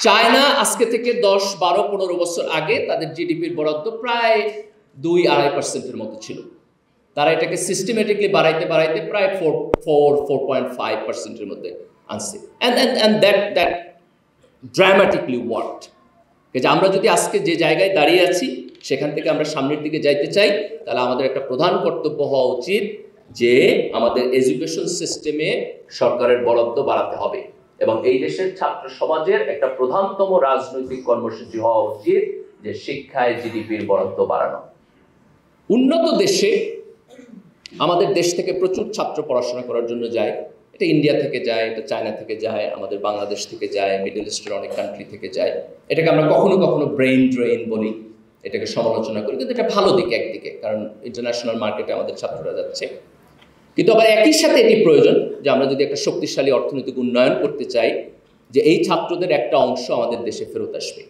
S1: চায়না আজকে থেকে 10, 12, 15 বছর আগে তাদের জিডিপির বরাদ্দ প্রায় 2-2.5% মতো ছিল। তারা এটাকে সিস্টেমেটিকলি বাড়াইতে বাড়াইতে প্রায় 4.5% মধ্যে আনছে। And that dramatically worked. যে আমরা যদি আজকে যে জায়গায় দাঁড়িয়ে আছি সেখান থেকে আমরা সামনের দিকে যাইতে চাই, তাহলে আমাদের একটা প্রধান কর্তব্য হওয়া উচিত যে আমাদের এডুকেশন সিস্টেমে সরকারের বরাদ্দ বাড়াতে হবে, এবং এই দেশের ছাত্র সমাজের একটা প্রধানতম রাজনৈতিক কর্মসূচি হওয়া উচিত যে শিক্ষায় জিডিপির বরাদ্দ বাড়ানো। উন্নত দেশে আমাদের দেশ থেকে প্রচুর ছাত্র পড়াশোনা করার জন্য যায়, এটা ইন্ডিয়া থেকে যায়, এটা চায়না থেকে যায়, আমাদের বাংলাদেশ থেকে যায়, মিডল ইস্টের অনেক কান্ট্রি থেকে যায়। এটাকে আমরা কখনো কখনো ব্রেইন ড্রেইন বলি, এটাকে সমালোচনা করি, কিন্তু এটা ভালো দিক একদিকে, কারণ ইন্টারন্যাশনাল মার্কেটে আমাদের ছাত্ররা যাচ্ছে। কিন্তু আবার একই সাথে এটি প্রয়োজন যে আমরা যদি একটা শক্তিশালী অর্থনৈতিক উন্নয়ন করতে চাই, যে এই ছাত্রদের একটা অংশ আমাদের দেশে ফেরত আসবে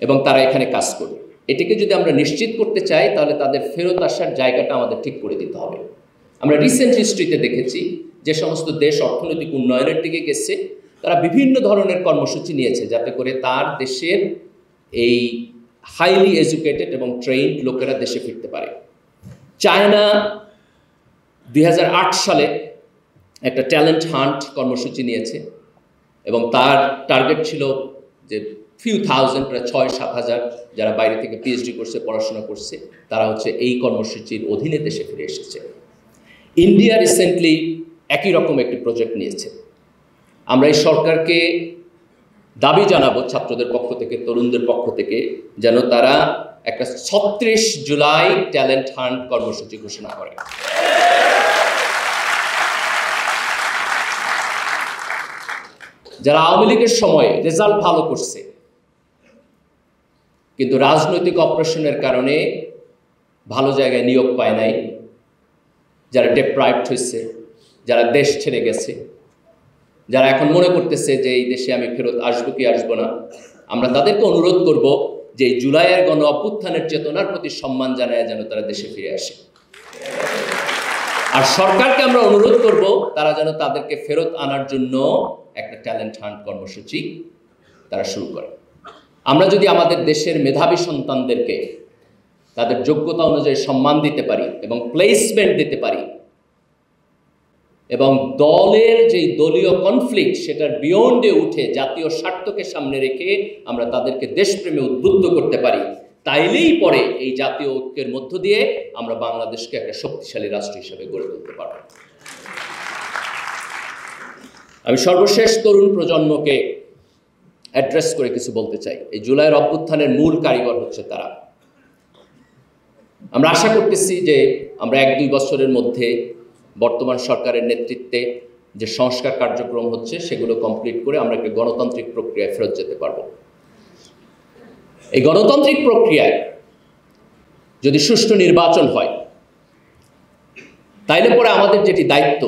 S1: এবং তারা এখানে কাজ করবে। এটিকে যদি আমরা নিশ্চিত করতে চাই তাহলে তাদের ফেরত আসার জায়গাটা আমাদের ঠিক করে দিতে হবে। আমরা রিসেন্ট হিস্ট্রিতে দেখেছি যে সমস্ত দেশ অর্থনৈতিক উন্নয়নের দিকে গেছে তারা বিভিন্ন ধরনের কর্মসূচি নিয়েছে যাতে করে তার দেশের এই হাইলি এডুকেটেড এবং ট্রেইনড লোকেরা দেশে ফিরতে পারে। চায়না 2008 সালে একটা ট্যালেন্ট হান্ট কর্মসূচি নিয়েছে এবং তার টার্গেট ছিল যে ফিউ থাউজেন্ড, প্রায় 6-7 হাজার যারা বাইরে থেকে পিএইচডি করছে, পড়াশোনা করছে, তারা হচ্ছে এই কর্মসূচির অধীনে দেশে ফিরে এসেছে। ইন্ডিয়া রিসেন্টলি একই রকম একটি প্রজেক্ট নিয়েছে। আমরা এই সরকারকে দাবি জানাবো ছাত্রদের পক্ষ থেকে, তরুণদের পক্ষ থেকে, যেন তারা একটা 36 জুলাই ট্যালেন্ট হান্ট কর্মসূচি ঘোষণা করে। যারা আওয়ামী লীগের সময়ে রেজাল্ট ভালো করছে কিন্তু রাজনৈতিক অপারেশনের কারণে ভালো জায়গায় নিয়োগ পায় নাই, যারা ডেপ্রাইভড হয়েছে, যারা দেশ ছেড়ে গেছে, যারা এখন মনে করতেছে যে এই দেশে আমি ফেরত আসবো কি আসবো না, আমরা তাদেরকে অনুরোধ করব যে এই জুলাইয়ের গণ অভ্যুত্থানের চেতনার প্রতি সম্মান জানায় যেন তারা দেশে ফিরে আসে। আর সরকারকে আমরা অনুরোধ করব তারা যেন তাদেরকে ফেরত আনার জন্য একটা ট্যালেন্ট হান্ট কর্মসূচি তারা শুরু করে। আমরা যদি আমাদের দেশের মেধাবী সন্তানদেরকে তাদের যোগ্যতা অনুযায়ী সম্মান দিতে পারি এবং প্লেসমেন্ট দিতে পারি এবং দলের যেই দলীয় কনফ্লিক্ট সেটার বিয়ন্ডে উঠে জাতীয় স্বার্থকে সামনে রেখে আমরা তাদেরকে দেশপ্রেমে উদ্বুদ্ধ করতে পারি, তাইলেই পরে এই জাতীয় ঐক্যের মধ্য দিয়ে আমরা বাংলাদেশকে একটা শক্তিশালী রাষ্ট্র হিসেবে গড়ে তুলতে পারব। আমি সর্বশেষ তরুণ প্রজন্মকে অ্যাড্রেস করে কিছু বলতে চাই। এই জুলাইয়ের অভ্যুত্থানের মূল কারিগর হচ্ছে তারা। আমরা আশা করতেছি যে আমরা 1-2 বছরের মধ্যে বর্তমান সরকারের নেতৃত্বে যে সংস্কার কার্যক্রম হচ্ছে সেগুলো কমপ্লিট করে আমরা একটা গণতান্ত্রিক প্রক্রিয়ায় ফেরত যেতে পারব। এই গণতান্ত্রিক প্রক্রিয়ায় যদি সুষ্ঠু নির্বাচন হয়, তাইলে পরে আমাদের যেটি দায়িত্ব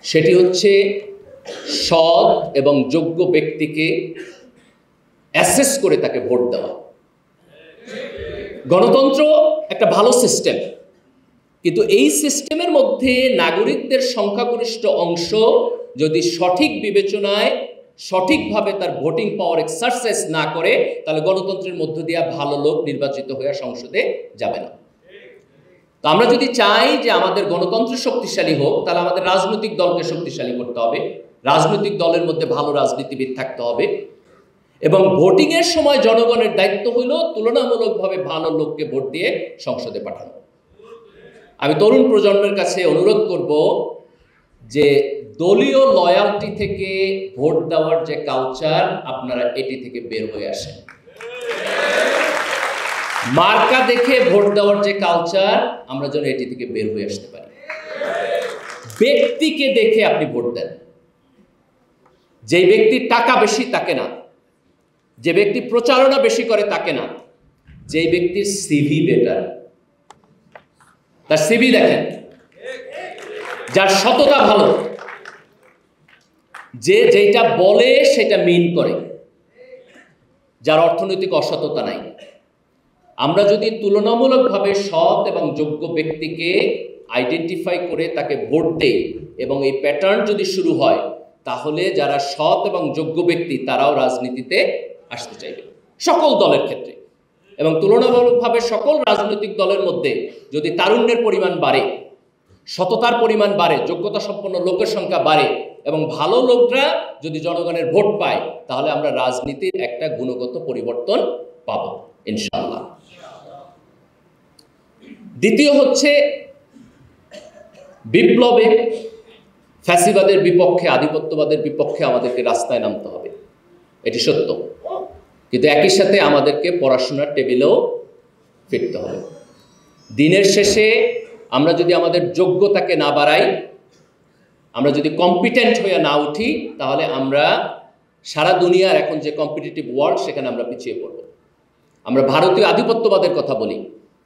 S1: সেটি হচ্ছে সৎ এবং যোগ্য ব্যক্তিকে অ্যাসেস করে তাকে ভোট দেওয়া। গণতন্ত্র একটা ভালো সিস্টেম, কিন্তু এই সিস্টেমের মধ্যে নাগরিকদের সংখ্যাগরিষ্ঠ অংশ যদি সঠিক বিবেচনায় সঠিকভাবে তার ভোটিং পাওয়ার এক্সারসাইজ না করে, তাহলে গণতন্ত্রের মধ্য দিয়ে ভালো লোক নির্বাচিত হয়ে সংসদে যাবে না। তো আমরা যদি চাই যে আমাদের গণতন্ত্র শক্তিশালী হোক, তাহলে আমাদের রাজনৈতিক দলকে শক্তিশালী করতে হবে, রাজনৈতিক দলের মধ্যে ভালো রাজনীতিবিদ থাকতে হবে, এবং ভোটিংয়ের সময় জনগণের দায়িত্ব হইল তুলনামূলকভাবে ভালো লোককে ভোট দিয়ে সংসদে পাঠানো। আমি তরুণ প্রজন্মের কাছে অনুরোধ করব যে দলীয় লয়ালটি থেকে ভোট দেওয়ার যে কালচার, আপনারা এটি থেকে বের হয়ে আসেন। মার্কা দেখে ভোট দেওয়ার যে কালচার, আমরা যেন এটি থেকে বের হয়ে আসতে পারি। ব্যক্তিকে দেখে আপনি ভোট দেন। যে ব্যক্তির টাকা বেশি তাকে না, যে ব্যক্তি প্রচারণা বেশি করে তাকে না, যে ব্যক্তির সিভি বেটার, তার সিভি দেখেন, যার সততা ভালো, যে যেটা বলে সেটা মিন করে, যার অর্থনৈতিক অসততা নাই। আমরা যদি তুলনামূলকভাবে সৎ এবং যোগ্য ব্যক্তিকে আইডেন্টিফাই করে তাকে ভোট দেই এবং এই প্যাটার্ন যদি শুরু হয়, তাহলে যারা সৎ এবং যোগ্য ব্যক্তি তারাও রাজনীতিতে আসতে চাইবে সকল দলের ক্ষেত্রে। এবং তুলনামূলকভাবে সকল রাজনৈতিক দলের মধ্যে যদি তারুণ্যের পরিমাণ বাড়ে, সততার পরিমাণ বাড়ে, যোগ্যতা সম্পন্ন লোকের সংখ্যা বাড়ে এবং ভালো লোকরা যদি জনগণের ভোট পায়, তাহলে আমরা রাজনীতির একটা গুণগত পরিবর্তন পাবো ইনশাআল্লাহ। দ্বিতীয় হচ্ছে বিপ্লবে ফ্যাসিবাদের বিপক্ষে, আধিপত্যবাদের বিপক্ষে আমাদেরকে রাস্তায় নামতে হবে, এটি সত্য। কিন্তু একই সাথে আমাদেরকে পড়াশোনার টেবিলেও ফিরতে হবে। দিনের শেষে আমরা যদি আমাদের যোগ্যতাকে না বাড়াই, আমরা যদি কম্পিটেন্ট হয়ে না উঠি, তাহলে আমরা সারা দুনিয়ার এখন যে কম্পিটিটিভ ওয়ার্ল্ড, সেখানে আমরা পিছিয়ে পড়ব। আমরা ভারতীয় আধিপত্যবাদের কথা বলি,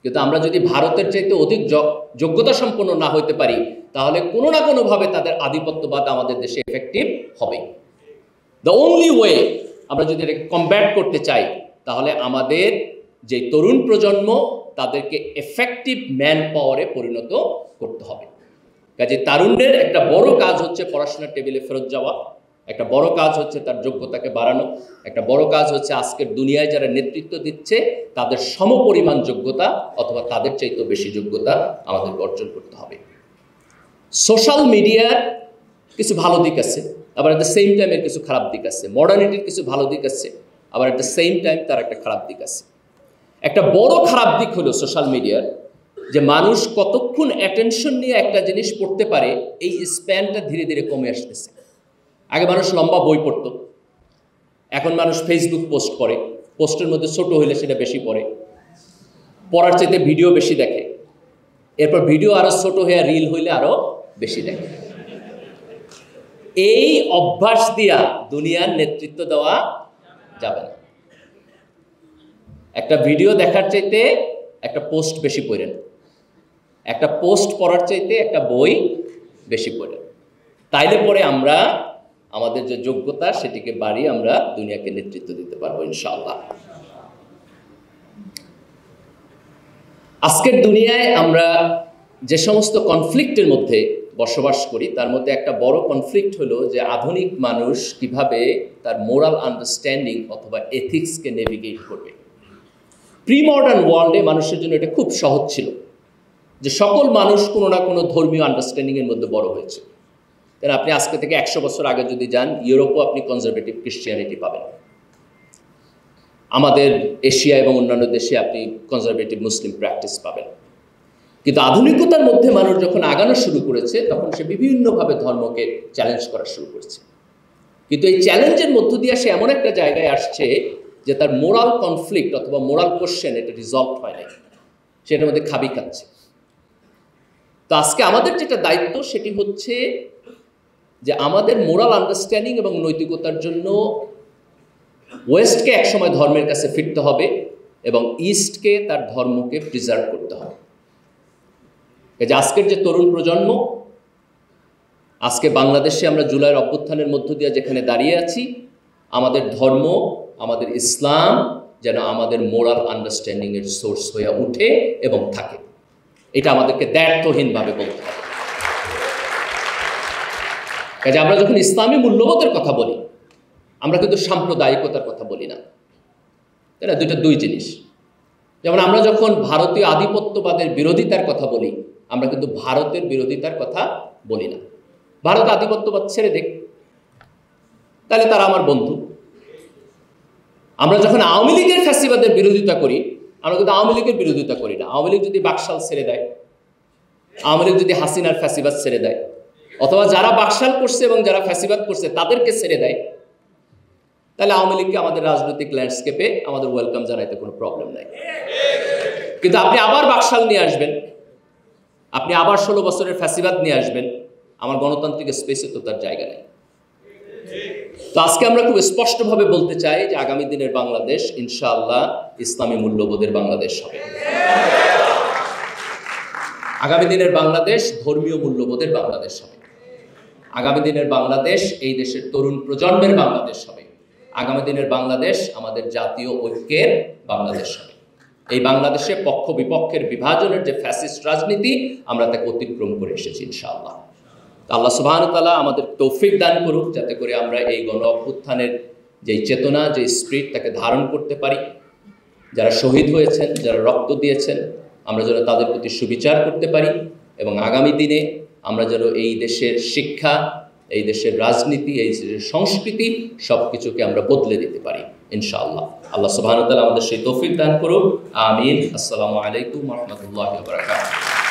S1: কিন্তু আমরা যদি ভারতের চাইতে অধিক যোগ্যতা সম্পন্ন না হইতে পারি, তাহলে কোনো না কোনোভাবে তাদের আধিপত্যবাদ আমাদের দেশে এফেক্টিভ হবে। দ্য অনলি ওয়ে আমরা যদি এটাকে কমব্যাট করতে চাই, তাহলে আমাদের যে তরুণ প্রজন্ম, তাদেরকে এফেক্টিভ ম্যান পাওয়ারে পরিণত করতে হবে। কাজে তারুণ্যের একটা বড় কাজ হচ্ছে পড়াশোনার টেবিলে ফেরত যাওয়া, একটা বড় কাজ হচ্ছে তার যোগ্যতাকে বাড়ানো, একটা বড় কাজ হচ্ছে আজকের দুনিয়ায় যারা নেতৃত্ব দিচ্ছে তাদের সমপরিমাণ যোগ্যতা অথবা তাদের চাইতেও বেশি যোগ্যতা আমাদেরকে অর্জন করতে হবে। সোশ্যাল মিডিয়ার কিছু ভালো দিক আছে, আবার অ্যাট দ্য সেম টাইম এর কিছু খারাপ দিক আছে। মডার্নিটির কিছু ভালো দিক আছে, আবার অ্যাট দ্য সেম টাইম তার একটা খারাপ দিক আছে। একটা বড় খারাপ দিক হলো সোশ্যাল মিডিয়ার, যে মানুষ কতক্ষণ অ্যাটেনশন নিয়ে একটা জিনিস পড়তে পারে, এই স্প্যানটা ধীরে ধীরে কমে আসতেছে। আগে মানুষ লম্বা বই পড়ত, এখন মানুষ ফেসবুক পোস্ট করে, পোস্টের মধ্যে ছোট হইলে সেটা বেশি পড়ে, পড়ার চাইতে ভিডিও বেশি দেখে, এরপর ভিডিও আরো ছোট হয়ে রিল হইলে আরো বেশি দেখে। এই অভ্যাস দিয়া দুনিয়ার নেতৃত্ব দেওয়া যাবে না। একটা ভিডিও দেখার চাইতে একটা পোস্ট বেশি পড়েন, একটা পোস্ট পড়ার চাইতে একটা বই বেশি পড়েন। তাইলে পরে আমরা আমাদের যে যোগ্যতা সেটিকে বাড়িয়ে আমরা দুনিয়াকে নেতৃত্ব দিতে পারবো ইনশাআল্লাহ। আজকের দুনিয়ায় আমরা যে সমস্ত কনফ্লিক্টের মধ্যে বসবাস করি, তার মধ্যে একটা বড় কনফ্লিক্ট হলো যে আধুনিক মানুষ কিভাবে তার মোরাল আন্ডারস্ট্যান্ডিং অথবা এথিক্সকে নেভিগেট করবে। প্রি মডার্ন ওয়ার্ল্ডে মানুষের জন্য এটা খুব সহজ ছিল যে সকল মানুষ কোনো না কোনো ধর্মীয় আন্ডারস্ট্যান্ডিংয়ের মধ্যে বড় হয়েছে। কারণ আপনি আজকে থেকে 100 বছর আগে যদি যান, ইউরোপও আপনি কনজারভেটিভ ক্রিশ্চিয়ানিটি পাবেন। আমাদের এশিয়া এবং অন্যান্য দেশে আপনি কনজারভেটিভ মুসলিম প্র্যাকটিস পাবেন। কিন্তু আধুনিকতার মধ্যে মানুষ যখন আগানো শুরু করেছে, তখন সে বিভিন্নভাবে ধর্মকে চ্যালেঞ্জ করা শুরু করেছে। কিন্তু এই চ্যালেঞ্জের মধ্য দিয়ে সে এমন একটা জায়গায় আসছে যে তার মোরাল কনফ্লিক্ট অথবা মোরাল কোশ্চেন এটা রিজলভ হয় নাই, সেটার মধ্যে খাবি খাচ্ছে। তো আজকে আমাদের যেটা দায়িত্ব সেটি হচ্ছে যে আমাদের মোরাল আন্ডারস্ট্যান্ডিং এবং নৈতিকতার জন্য ওয়েস্টকে একসময় ধর্মের কাছে ফিরতে হবে এবং ইস্টকে তার ধর্মকে প্রিজার্ভ করতে হবে। এই যে আজকের যে তরুণ প্রজন্ম, আজকে বাংলাদেশে আমরা জুলাইয়ের অভ্যুত্থানের মধ্য দিয়ে যেখানে দাঁড়িয়ে আছি, আমাদের ধর্ম, আমাদের ইসলাম যেন আমাদের মোরাল আন্ডারস্ট্যান্ডিংয়ের সোর্স হয়ে উঠে এবং থাকে। এটা আমাদেরকে দ্ব্যর্থহীনভাবে বলতে হবে। কাজে আমরা যখন ইসলামী মূল্যবোধের কথা বলি, আমরা কিন্তু সাম্প্রদায়িকতার কথা বলি না, তাই না? দুই জিনিস। যেমন আমরা যখন ভারতীয় আধিপত্যবাদের বিরোধিতার কথা বলি, আমরা কিন্তু ভারতের বিরোধিতার কথা বলি না। ভারত আধিপত্যবাদ ছেড়ে দেখ, তাহলে তারা আমার বন্ধু। আমরা যখন আওয়ামী লীগের ফ্যাসিবাদের বিরোধিতা করি, আমরা কিন্তু আওয়ামী লীগের বিরোধিতা করি না। আওয়ামী লীগ যদি বাকশাল ছেড়ে দেয়, আওয়ামী লীগ যদি হাসিনার ফ্যাসিবাদ ছেড়ে দেয়, অথবা যারা বাকশাল করছে এবং যারা ফ্যাসিবাদ করছে তাদেরকে ছেড়ে দেয়, তাহলে আওয়ামী লীগকে আমাদের রাজনৈতিক ল্যান্ডস্কেপে আমাদের ওয়েলকাম জানাইতে কোনো প্রবলেম নাই। কিন্তু আপনি আবার বাকশাল নিয়ে আসবেন, আপনি আবার 16 বছরের ফ্যাসিবাদ নিয়ে আসবেন, আমার গণতান্ত্রিক স্পেসে তো তার জায়গা নেই। তো আজকে আমরা খুব স্পষ্টভাবে বলতে চাই যে আগামী দিনের বাংলাদেশ ইনশাআল্লাহ ইসলামী মূল্যবোধের বাংলাদেশ হবে। আগামী দিনের বাংলাদেশ ধর্মীয় মূল্যবোধের বাংলাদেশ হবে। আগামী দিনের বাংলাদেশ এই দেশের তরুণ প্রজন্মের বাংলাদেশ হবে। আগামী দিনের বাংলাদেশ আমাদের জাতীয় ঐক্যের বাংলাদেশ হবে। এই বাংলাদেশে পক্ষ বিপক্ষের বিভাজনের যে ফ্যাসিস্ট রাজনীতি, আমরা তাকে অতিক্রম করে এসেছি ইনশাআল্লাহ। আল্লাহ সুবহানাহু ওয়া তাআলা আমাদের তৌফিক দান করুক, যাতে করে আমরা এই গণ অভ্যুত্থানের যে চেতনা, যে স্পিরিট, তাকে ধারণ করতে পারি। যারা শহীদ হয়েছেন, যারা রক্ত দিয়েছেন, আমরা যেন তাদের প্রতি সুবিচার করতে পারি এবং আগামী দিনে আমরা যেন এই দেশের শিক্ষা, এই দেশের রাজনীতি, এই দেশের সংস্কৃতি সব কিছুকে আমরা বদলে দিতে পারি ইনশাআল্লাহ। আল্লাহ সুবহানাহু ওয়া তাআলা আমাদের সেই তৌফিক দান করুক। আমিন। আসসালামু আলাইকুম ওয়া রাহমাতুল্লাহি ওয়া বারাকাতুহু।